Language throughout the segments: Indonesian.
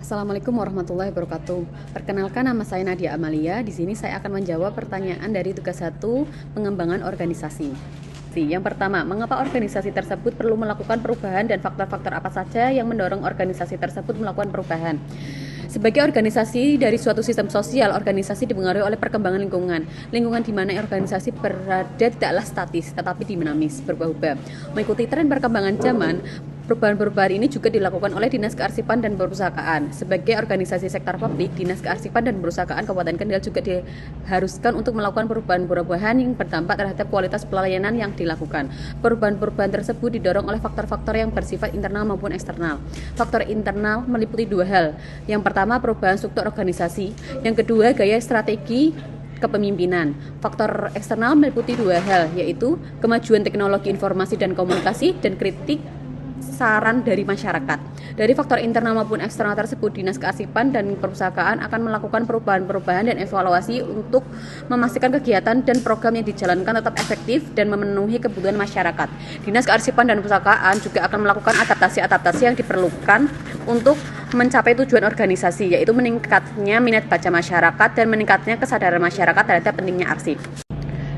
Assalamualaikum warahmatullahi wabarakatuh. Perkenalkan, nama saya Nadia Amalia. Di sini saya akan menjawab pertanyaan dari tugas 1, pengembangan organisasi. Yang pertama, mengapa organisasi tersebut perlu melakukan perubahan dan faktor-faktor apa saja yang mendorong organisasi tersebut melakukan perubahan? Sebagai organisasi dari suatu sistem sosial, organisasi dipengaruhi oleh perkembangan lingkungan. Lingkungan di mana organisasi berada tidaklah statis, tetapi dinamis, berubah-ubah. Mengikuti tren perkembangan zaman, perubahan-perubahan ini juga dilakukan oleh Dinas Kearsipan dan Perpustakaan. Sebagai organisasi sektor publik, Dinas Kearsipan dan Perpustakaan Kabupaten Kendal juga diharuskan untuk melakukan perubahan-perubahan yang berdampak terhadap kualitas pelayanan yang dilakukan. Perubahan-perubahan tersebut didorong oleh faktor-faktor yang bersifat internal maupun eksternal. Faktor internal meliputi dua hal. Yang pertama, perubahan struktur organisasi. Yang kedua, gaya strategi kepemimpinan. Faktor eksternal meliputi dua hal, yaitu kemajuan teknologi informasi dan komunikasi dan kritik saran dari masyarakat. Dari faktor internal maupun eksternal tersebut, Dinas Kearsipan dan Perpustakaan akan melakukan perubahan-perubahan dan evaluasi untuk memastikan kegiatan dan program yang dijalankan tetap efektif dan memenuhi kebutuhan masyarakat. Dinas Kearsipan dan Perpustakaan juga akan melakukan adaptasi-adaptasi yang diperlukan untuk mencapai tujuan organisasi, yaitu meningkatnya minat baca masyarakat dan meningkatnya kesadaran masyarakat terhadap pentingnya arsip.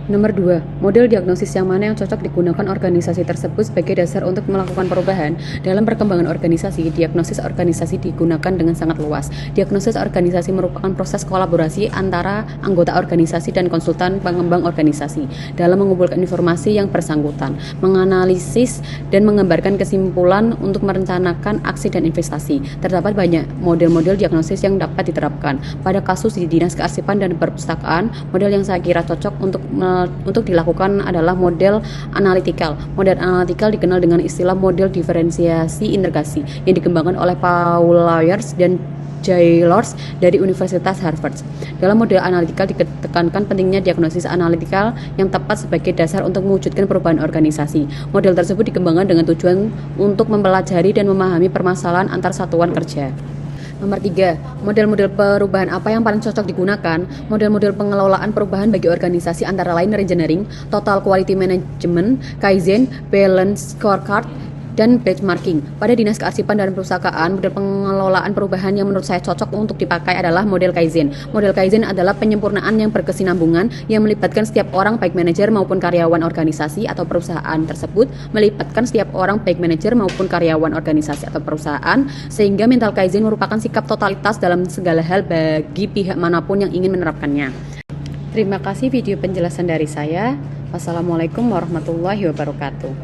Nomor 2, model diagnosis yang mana yang cocok digunakan organisasi tersebut sebagai dasar untuk melakukan perubahan. Dalam perkembangan organisasi, diagnosis organisasi digunakan dengan sangat luas. Diagnosis organisasi merupakan proses kolaborasi antara anggota organisasi dan konsultan pengembang organisasi dalam mengumpulkan informasi yang bersangkutan, menganalisis dan menggambarkan kesimpulan untuk merencanakan aksi dan investasi. Terdapat banyak model-model diagnosis yang dapat diterapkan. Pada kasus di Dinas Kearsipan dan Perpustakaan, model yang saya kira cocok untuk dilakukan adalah model analytical. Model analytical dikenal dengan istilah model diferensiasi integrasi yang dikembangkan oleh Paul Lawyers dan Jay Lors dari Universitas Harvard. Dalam model analytical ditekankan pentingnya diagnosis analytical yang tepat sebagai dasar untuk mewujudkan perubahan organisasi. Model tersebut dikembangkan dengan tujuan untuk mempelajari dan memahami permasalahan antar satuan kerja. Nomor 3, model-model perubahan apa yang paling cocok digunakan? Model-model pengelolaan perubahan bagi organisasi antara lain Reengineering, Total Quality Management, Kaizen, Balance Scorecard, dan benchmarking. Pada Dinas Kearsipan dan Perpustakaan, model pengelolaan perubahan yang menurut saya cocok untuk dipakai adalah model Kaizen. Model Kaizen adalah penyempurnaan yang berkesinambungan yang melibatkan setiap orang baik manajer maupun karyawan organisasi atau perusahaan tersebut, melibatkan setiap orang baik manajer maupun karyawan organisasi atau perusahaan, sehingga mental Kaizen merupakan sikap totalitas dalam segala hal bagi pihak manapun yang ingin menerapkannya. Terima kasih video penjelasan dari saya. Wassalamualaikum warahmatullahi wabarakatuh.